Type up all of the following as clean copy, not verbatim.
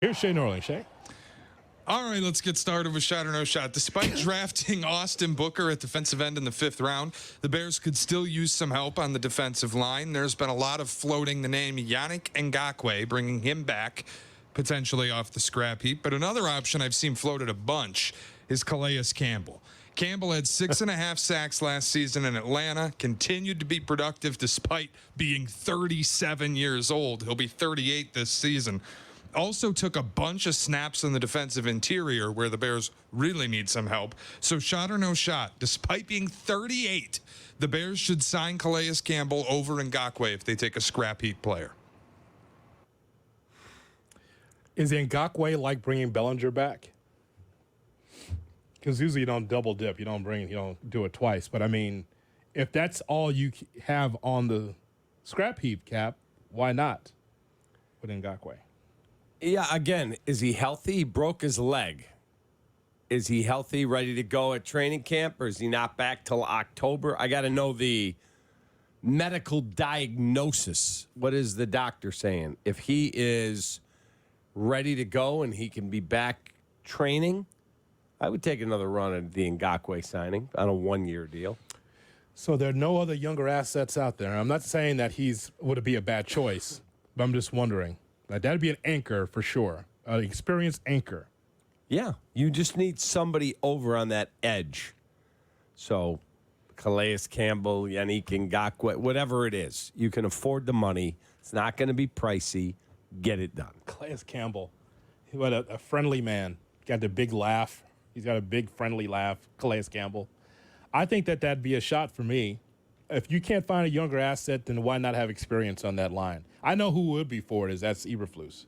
Here's Shea Norling. Shea? All right, let's get started with shot or no shot. Despite drafting Austin Booker at defensive end in the 5th round, the Bears could still use some help on the defensive line. There's been a lot of floating the name Yannick Ngakoue, bringing him back potentially off the scrap heap. But another option I've seen floated a bunch is Calais Campbell. Campbell had 6.5 sacks last season in Atlanta, continued to be productive despite being 37 years old. He'll be 38 this season. Also took a bunch of snaps in the defensive interior where the Bears really need some help. So shot or no shot, despite being 38, the Bears should sign Calais Campbell over Ngakoue if they take a scrap heap player. Is Ngakoue like bringing Bellinger back? Because usually you don't double dip. You don't do it twice. But, I mean, if that's all you have on the scrap heap cap, why not with Ngakoue? Yeah, again, is he healthy? He broke his leg. Is he healthy, ready to go at training camp, or is he not back till October? I got to know the medical diagnosis. What is the doctor saying? If he is ready to go and he can be back training, I would take another run at the Ngakoue signing on a 1-year deal. So there are no other younger assets out there. I'm not saying that would be a bad choice, but I'm just wondering. That'd be an anchor for sure, an experienced anchor. Yeah, you just need somebody over on that edge. So, Calais Campbell, Yannick Ngakoue, whatever it is, you can afford the money. It's not going to be pricey. Get it done. Calais Campbell, what a friendly man. Got the big laugh. He's got a big friendly laugh. Calais Campbell. I think that'd be a shot for me. If you can't find a younger asset, then why not have experience on that line? I know who would be for it. That's Eberflus.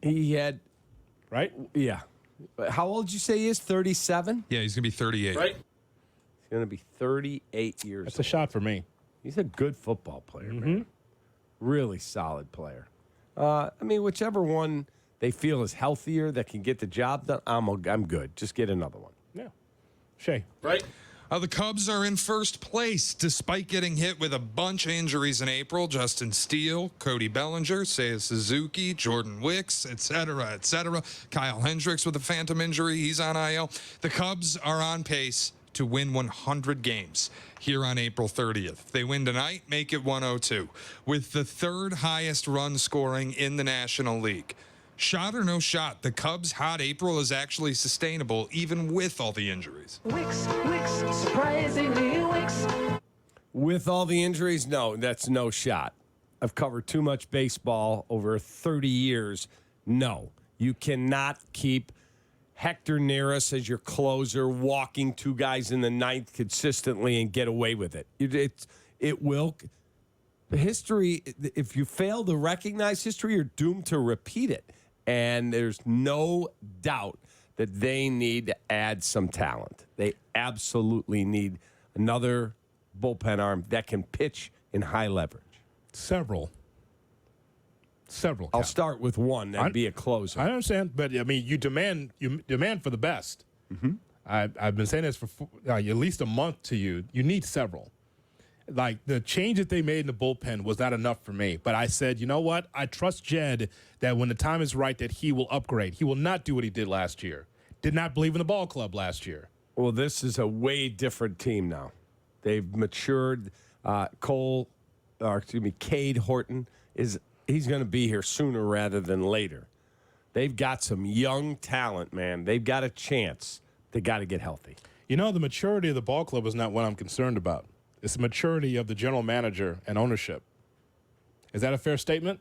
He had, right? Yeah. How old did you say he is? 37? Yeah, he's going to be 38. Right. He's going to be 38 years That's old. a shot for me. He's a good football player, man. Really solid player. I mean, whichever one they feel is healthier that can get the job done, I'm good. Just get another one. Yeah. Shea. Right. The Cubs are in first place despite getting hit with a bunch of injuries in April. Justin Steele, Cody Bellinger, Seiya Suzuki, Jordan Wicks, etc., etc. Kyle Hendricks with a phantom injury. He's on IL. The Cubs are on pace to win 100 games here on April 30th. If they win tonight, make it 102, with the 3rd highest run scoring in the National League. Shot or no shot, the Cubs' hot April is actually sustainable even with all the injuries. Wicks, surprisingly Wicks. With all the injuries, no, that's no shot. I've covered too much baseball over 30 years. No, you cannot keep Hector Neris as your closer, walking 2 guys in the 9th consistently and get away with it. It will. History, if you fail to recognize history, you're doomed to repeat it. And there's no doubt that they need to add some talent. They absolutely need another bullpen arm that can pitch in high leverage. Several. I'll start with one. That'd be a closer. I understand, but I mean, you demand for the best. Mm-hmm. I've been saying this for at least a month to you. You need several. Like, the change that they made in the bullpen was not enough for me. But I said, you know what? I trust Jed that when the time is right that he will upgrade. He will not do what he did last year. Did not believe in the ball club last year. Well, this is a way different team now. They've matured. Cade Horton, he's going to be here sooner rather than later. They've got some young talent, man. They've got a chance. They got to get healthy. You know, the maturity of the ball club is not what I'm concerned about. It's the maturity of the general manager and ownership. Is that a fair statement?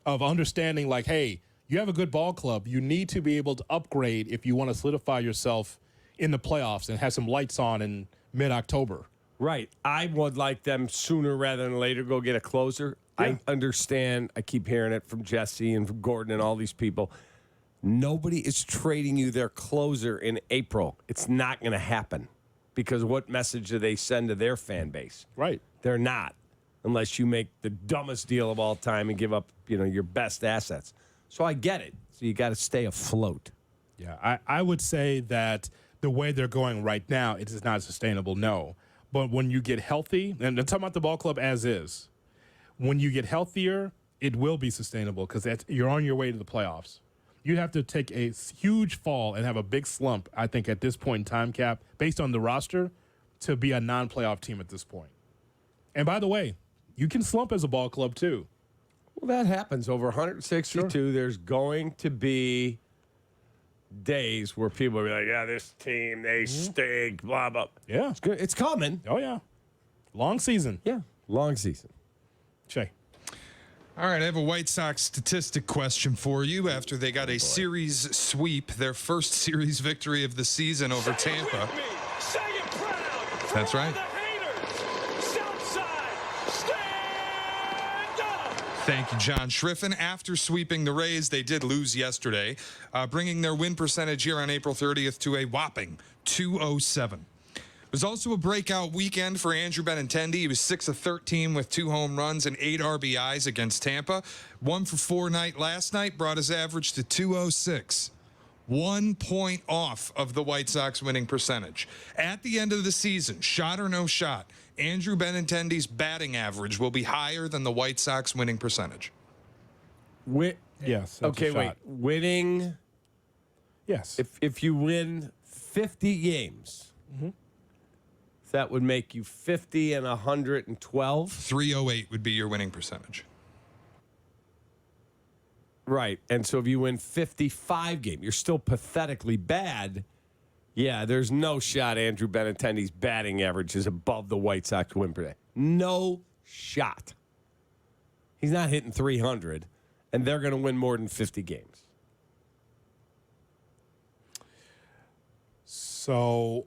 Of understanding, like, hey, you have a good ball club. You need to be able to upgrade if you want to solidify yourself in the playoffs and have some lights on in mid-October. Right. I would like them sooner rather than later go get a closer. Yeah. I understand. I keep hearing it from Jesse and from Gordon and all these people. Nobody is trading you their closer in April. It's not going to happen. Because what message do they send to their fan base? Right. They're not, unless you make the dumbest deal of all time and give up, your best assets. So I get it. So you got to stay afloat. Yeah, I would say that the way they're going right now, it is not sustainable, no. But when you get healthy, and I'm talking about the ball club as is, when you get healthier, it will be sustainable because you're on your way to the playoffs. You'd have to take a huge fall and have a big slump, I think, at this point in time, Cap, based on the roster, to be a non-playoff team at this point. And by the way, you can slump as a ball club too. Well, that happens over 162. Sure. There's going to be days where people will be like, yeah, this team, they stink, blah, blah. Yeah. It's good. It's coming. Oh, yeah. Long season. Yeah, long season. Shea. All right, I have a White Sox statistic question for you after they got a series sweep, their first series victory of the season over Tampa. That's right. Thank you, John Schriffen. After sweeping the Rays, they did lose yesterday, bringing their win percentage here on April 30th to a whopping .207. It was also a breakout weekend for Andrew Benintendi. He was 6 of 13 with 2 home runs and 8 RBIs against Tampa. 1 for 4 night last night brought his average to .206. 1 point off of the White Sox winning percentage. At the end of the season, shot or no shot, Andrew Benintendi's batting average will be higher than the White Sox winning percentage. Yes. Okay, wait. Winning. Yes. If you win 50 games, that would make you 50 and 112. 308 would be your winning percentage. Right. And so if you win 55 games, you're still pathetically bad. Yeah, there's no shot Andrew Benintendi's batting average is above the White Sox win per day. No shot. He's not hitting 300, and they're going to win more than 50 games. So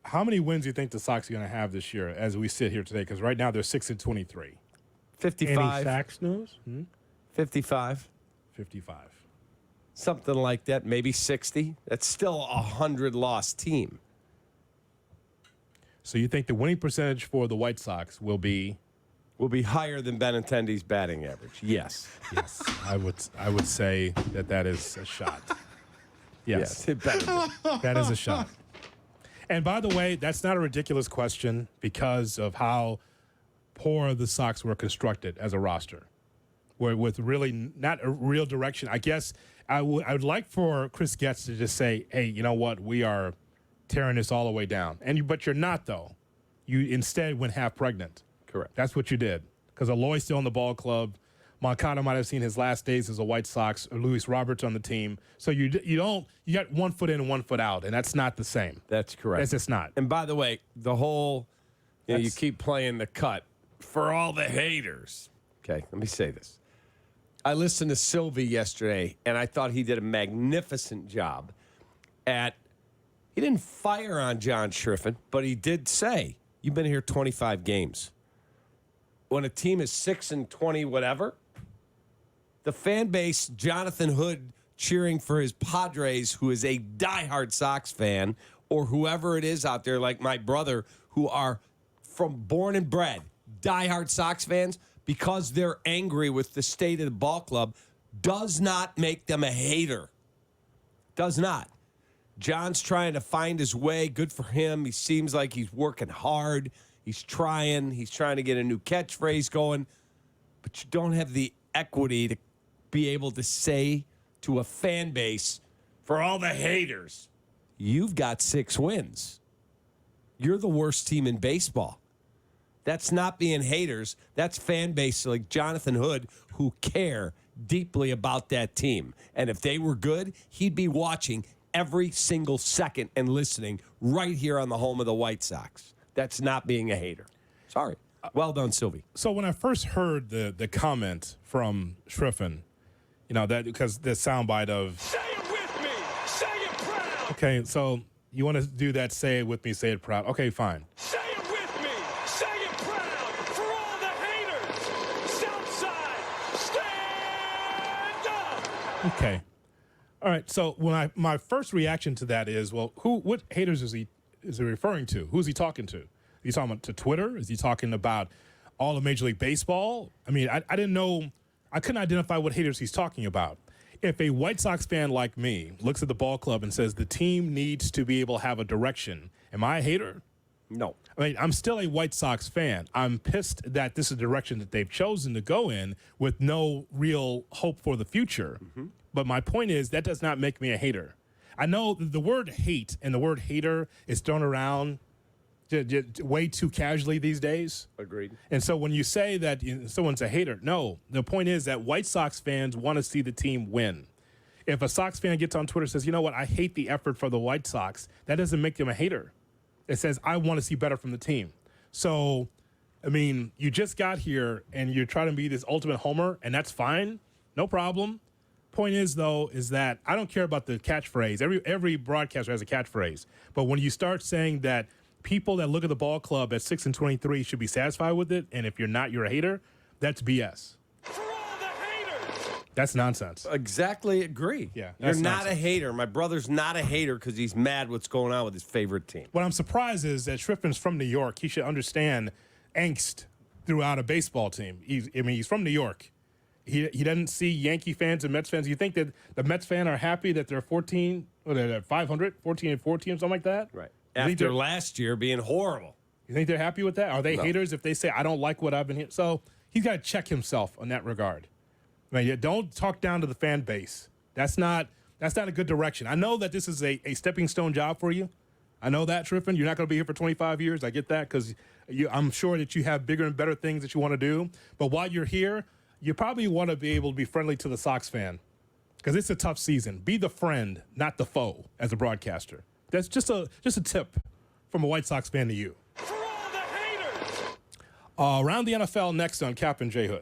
how many wins do you think the Sox are going to have this year as we sit here today? Because right now they're 6 and 23. 55. Any Sox news? 55. 55. Something like that, maybe 60. That's still a 100-loss team. So you think the winning percentage for the White Sox will be higher than Benintendi's batting average? Yes. Yes, I would say that is a shot. Yes, it better be. that is a shot. And by the way, that's not a ridiculous question because of how poor the Sox were constructed as a roster, where with really not a real direction. I guess I would like for Chris Getz to just say, "Hey, you know what? We are tearing this all the way down." But you're not though. You instead went half pregnant. Correct. That's what you did because Aloy's still in the ball club. Moncada might have seen his last days as a White Sox, or Luis Roberts on the team. So you got 1 foot in and 1 foot out, and that's not the same. That's correct. That's just not. And by the way, the whole, you keep playing the cut for all the haters. Okay, let me say this. I listened to Sylvie yesterday, and I thought he did a magnificent job he didn't fire on John Schriffen, but he did say, you've been here 25 games. When a team is 6 and 20, whatever, the fan base, Jonathan Hood cheering for his Padres, who is a diehard Sox fan, or whoever it is out there, like my brother, who are from born and bred diehard Sox fans, because they're angry with the state of the ball club, does not make them a hater. Does not. John's trying to find his way. Good for him. He seems like he's working hard. He's trying. He's trying to get a new catchphrase going. But you don't have the equity to be able to say to a fan base, for all the haters, you've got 6 wins. You're the worst team in baseball. That's not being haters. That's fan base like Jonathan Hood who care deeply about that team. And if they were good, he'd be watching every single second and listening right here on the home of the White Sox. That's not being a hater. Sorry. Well done, Sylvie. So when I first heard the comment from Schriffen, that because the soundbite of Say it with me. Say it proud. okay, so you want to do that? Say it with me. Say it proud. Okay, fine. Say it with me. Say it proud. For all the haters. Southside, stand up. Okay. All right. So when my first reaction to that is, well, what haters is he referring to? Who's he talking to? Is he talking about to Twitter? Is he talking about all of Major League Baseball? I mean, I didn't know. I couldn't identify what haters he's talking about. If a White Sox fan like me looks at the ball club and says the team needs to be able to have a direction, am I a hater? No. I mean, I'm still a White Sox fan. I'm pissed that this is the direction that they've chosen to go in with no real hope for the future. But my point is that does not make me a hater. I know the word hate and the word hater is thrown around way too casually these days. Agreed. And so when you say that someone's a hater, no, the point is that White Sox fans want to see the team win. If a Sox fan gets on Twitter and says, you know what, I hate the effort for the White Sox, that doesn't make them a hater. It says, I want to see better from the team. So, I mean, you just got here and you're trying to be this ultimate homer, and that's fine. No problem. Point is, though, is that I don't care about the catchphrase. Every broadcaster has a catchphrase. But when you start saying that people that look at the ball club at 6-23 should be satisfied with it, and if you're not, you're a hater, that's BS. For all the haters. That's nonsense. Exactly agree. Yeah, You're that's not nonsense. a hater. My brother's not a hater because he's mad what's going on with his favorite team. What I'm surprised is that Schriffman's from New York. He should understand angst throughout a baseball team. He's from New York. He doesn't see Yankee fans and Mets fans. You think that the Mets fan are happy that they're 14, or they're 500, 14 and 14, something like that? Right. You think After they're- last year being horrible. You think they're happy with that? Are they No. haters if they say, I don't like what I've been here? So he's got to check himself on that regard. I mean, don't talk down to the fan base. That's not a good direction. I know that this is a stepping stone job for you. I know that, Triffin. You're not going to be here for 25 years. I get that because I'm sure that you have bigger and better things that you want to do. But while you're here, you probably want to be able to be friendly to the Sox fan because it's a tough season. Be the friend, not the foe, as a broadcaster. That's just a tip from a White Sox fan to you. For all the haters. Around the NFL next on Cap and J Hood.